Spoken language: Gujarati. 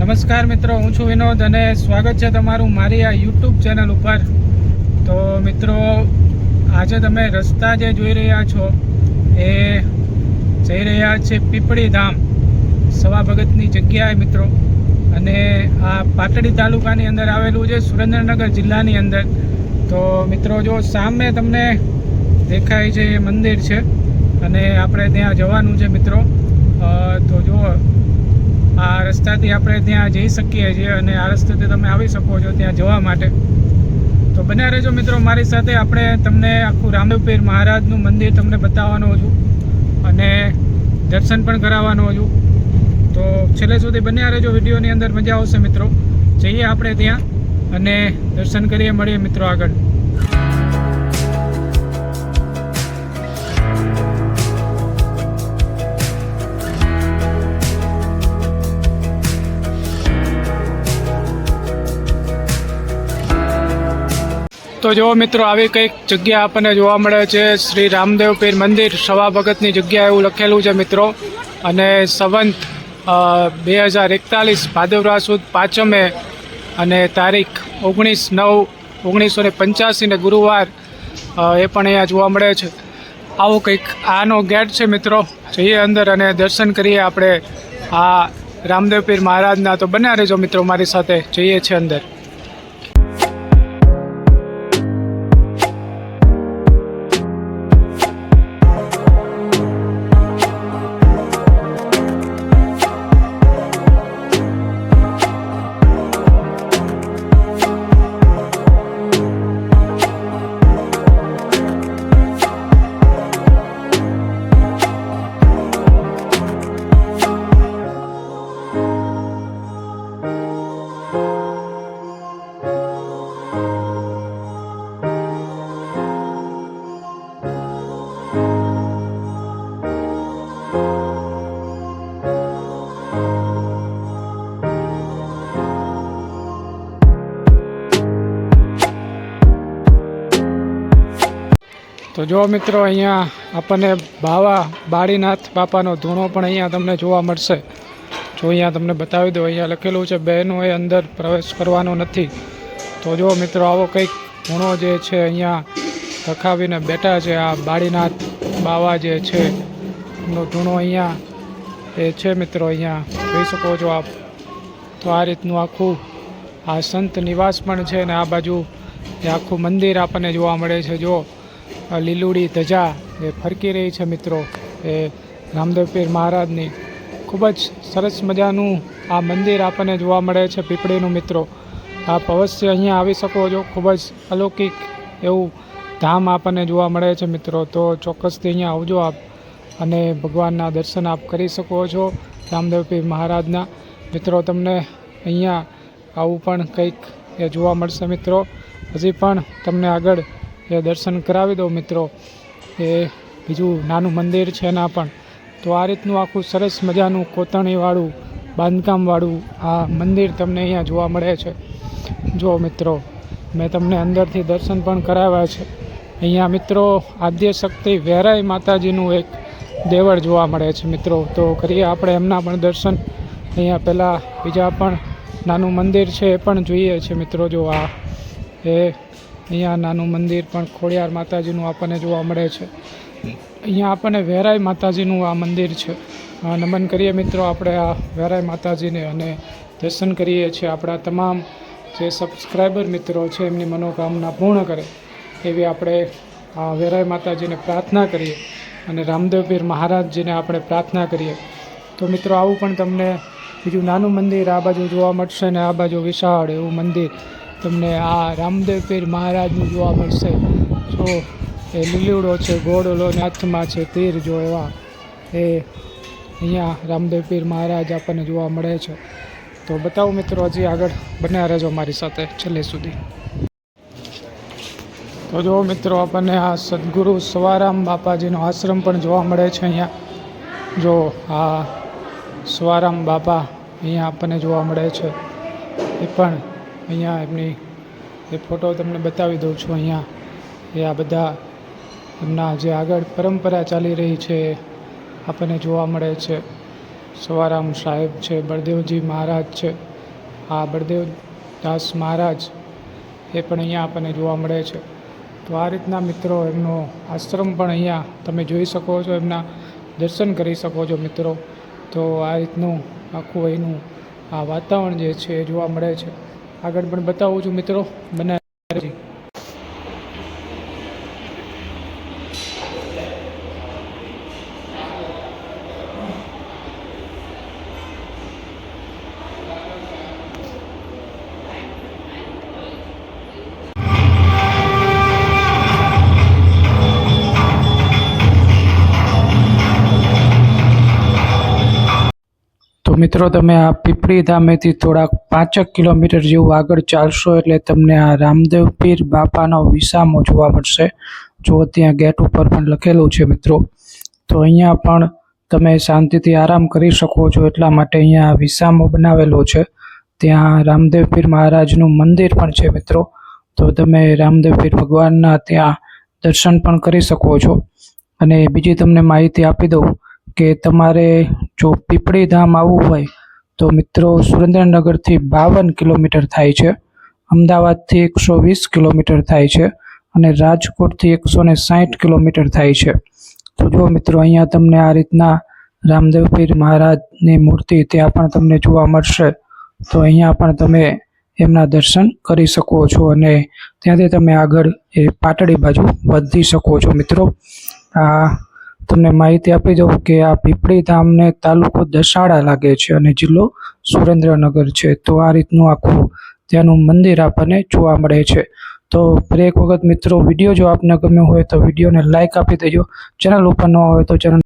નમસ્કાર મિત્રો, હું છું વિનોદ અને સ્વાગત છે તમારું મારી આ યુટ્યુબ ચેનલ ઉપર। તો મિત્રો, આજે તમે રસ્તા જે જોઈ રહ્યા છો એ જઈ રહ્યા છે પીપળી ધામ સવા ભગતની જગ્યાએ મિત્રો। અને આ પાટડી તાલુકાની અંદર આવેલું છે, સુરેન્દ્રનગર જિલ્લાની અંદર। તો મિત્રો, જો સામે તમને દેખાય છે એ મંદિર છે અને આપણે ત્યાં જવાનું છે મિત્રો। તો જો આ રસ્તાથી આપણે ત્યાં જઈ શકીએ છીએ અને આ રસ્તાથી તમે આવી શકો છો ત્યાં જવા માટે। તો બન્યા રહેજો મિત્રો મારી સાથે। આપણે તમને આખું રામદેવ પીર મહારાજનું મંદિર તમને બતાવવાનો છું અને દર્શન પણ કરાવવાનો છું। તો છેલ્લે સુધી બન્યા રહેજો વિડીયોની અંદર, મજા આવશે મિત્રો। જઈએ આપણે ત્યાં અને દર્શન કરીએ, મળીએ મિત્રો આગળ। તો જો મિત્રો, આવી કંઈક જગ્યા આપણને જોવા મળે છે, શ્રી રામદેવ પીર મંદિર સવા ભગતની જગ્યા એવું લખેલું છે મિત્રો। અને સંવંત 2041 ભાદરવા સુદ 5મે અને તારીખ 19/9/1985 ને ગુરુવાર એ પણ અહીંયા જોવા મળે છે। આવો કંઈક આનો ગેટ છે મિત્રો। જઈએ અંદર અને દર્શન કરીએ આપણે આ રામદેવ પીર મહારાજના। તો બન્યા રહેજો મિત્રો મારી સાથે, જઈએ છીએ અંદર। તો જો મિત્રો, અહીંયા આપણને બાવા બાળીનાથ બાપાનો ધૂણો પણ અહીંયા તમને જોવા મળશે। જો અહીંયા તમને બતાવી દો, અહીંયા લખેલું છે બહેનોએ અંદર પ્રવેશ કરવાનો નથી। તો જો મિત્રો, આવો કંઈક ધૂણો જે છે અહીંયા રખાવીને બેઠા છે આ બાળીનાથ બાવા જે છે એમનો ધૂણો અહીંયા એ છે મિત્રો। અહીંયા જોઈ શકો છો આપ। તો આ રીતનું આખું આ સંત નિવાસ પણ છે ને આ બાજુ એ આખું મંદિર આપણને જોવા મળે છે। જો લીલુડી ધજા એ ફરકી રહી છે મિત્રો એ રામદેવ પીર મહારાજની। ખૂબ જ સરસ મજાનું આ મંદિર આપણને જોવા મળે છે પીપળીનું મિત્રો। આપ અવશ્ય અહીંયા આવી શકો છો। ખૂબ જ અલૌકિક એવું ધામ આપણને જોવા મળે છે મિત્રો। તો ચોક્કસથી અહીંયા આવજો આપ અને ભગવાનના દર્શન આપ કરી શકો છો રામદેવ પીર મહારાજના મિત્રો। તમને અહીંયા આવું પણ કંઈક એ જોવા મળશે મિત્રો। હજી પણ તમને આગળ એ દર્શન કરાવી દો મિત્રો। એ બીજું નાનું મંદિર છે એના પણ। તો આ રીતનું આખું સરસ મજાનું કોતરણીવાળું બાંધકામવાળું આ મંદિર તમને અહીંયા જોવા મળે છે। જો મિત્રો, મેં તમને અંદરથી દર્શન પણ કરાવ્યા છે। અહીંયા મિત્રો આદ્યશક્તિ વેરાઈ માતાજીનું એક દેવળ જોવા મળે છે મિત્રો। તો કરીએ આપણે એમના પણ દર્શન। અહીંયા પહેલાં બીજા પણ નાનું મંદિર છે એ પણ જોઈએ છે મિત્રો। જો આ એ અહીંયા નાનું મંદિર પણ ખોડિયાર માતાજીનું આપણને જોવા મળે છે। અહીંયા આપણને વેરાઈ માતાજીનું આ મંદિર છે। નમન કરીએ મિત્રો આપણે આ વેરાઈ માતાજીને અને દર્શન કરીએ છીએ। આપણા તમામ જે સબસ્ક્રાઈબર મિત્રો છે એમની મનોકામના પૂર્ણ કરે એવી આપણે આ વેરાઈ માતાજીને પ્રાર્થના કરીએ અને રામદેવ પીર મહારાજજીને આપણે પ્રાર્થના કરીએ। તો મિત્રો, આવું પણ તમને બીજું નાનું મંદિર આ બાજુ જોવા મળશે ને આ બાજુ વિશાળ એવું મંદિર તમને આ રામદેવ પીર મહારાજનું જોવા મળશે। જો એ લીલુડો છે, ઘોડલો ને હાથમાં છે તીર, જો એવા એ અહીંયા રામદેવ પીર મહારાજ આપણને જોવા મળે છે। તો બતાવો મિત્રો, હજી આગળ બન્યા રહેજો મારી સાથે છેલ્લે સુધી। તો જો મિત્રો, આપણને આ સદગુરુ સવારામ બાપાજીનો આશ્રમ પણ જોવા મળે છે અહીંયા। જો આ સવારામ બાપા અહીંયા આપણને જોવા મળે છે। એ પણ અહીંયા એમની એ ફોટો તમને બતાવી દઉં છું। અહીંયા એ આ બધા એમના જે આગળ પરંપરા ચાલી રહી છે આપણને જોવા મળે છે। સવારામ સાહેબ છે, બળદેવજી મહારાજ છે, આ બળદેવ દાસ મહારાજ એ પણ અહીંયા આપણને જોવા મળે છે. તો આ રીતના મિત્રો એમનો આશ્રમ પણ અહીંયા તમે જોઈ શકો છો, એમના દર્શન કરી શકો છો મિત્રો. તો આ રીતનું આખું અહીંનું આ વાતાવરણ જે છે એ જોવા મળે છે. આગળ પણ બતાવું છું મિત્રો, બને મિત્રો તમે આ પીપળી ધામેથી થોડાક 5 કિલોમીટર જેવું આગળ ચાલશો એટલે તમને આ રામદેવ પીર બાપાનો વિસામો જોવા મળશે. જો ત્યાં ગેટ ઉપર પણ લખેલું છે મિત્રો. તો અહીંયા પણ તમે શાંતિથી આરામ કરી શકો છો, એટલા માટે અહીંયા વિસામો બનાવેલો છે. ત્યાં રામદેવ પીર મહારાજનું મંદિર પણ છે મિત્રો. તો તમે રામદેવ પીર ભગવાનના ત્યાં દર્શન પણ કરી શકો છો. અને બીજી તમને માહિતી આપી દઉં કે તમારે જો પીપળી ધામ આવવું હોય તો મિત્રો સુરેન્દ્રનગરથી 52 કિલોમીટર થાય છે, અમદાવાદથી 120 કિલોમીટર થાય છે અને રાજકોટથી 160 કિલોમીટર થાય છે. તો જો મિત્રો અહીંયા તમને આ રીતના રામદેવ પીર મહારાજની મૂર્તિ ત્યાં પણ તમને જોવા મળશે. તો અહીંયા પણ તમે એમના દર્શન કરી શકો છો અને ત્યાંથી તમે આગળ એ પાટડી બાજુ વધી શકો છો મિત્રો. તમને માહિતી આપી દઉં કે આ પીપળી ધામને તાલુકો દસાડા લાગે છે અને જિલ્લો સુરેન્દ્રનગર છે. તો આ રીતનું આખું ત્યાંનું મંદિર આપણને જોવા મળે છે. તો ફરી એક વખત મિત્રો, વિડીયો જો આપને ગમ્યો હોય તો વિડીયોને લાઇક આપી દેજો. ચેનલ ઉપર ન હોય તો ચેનલ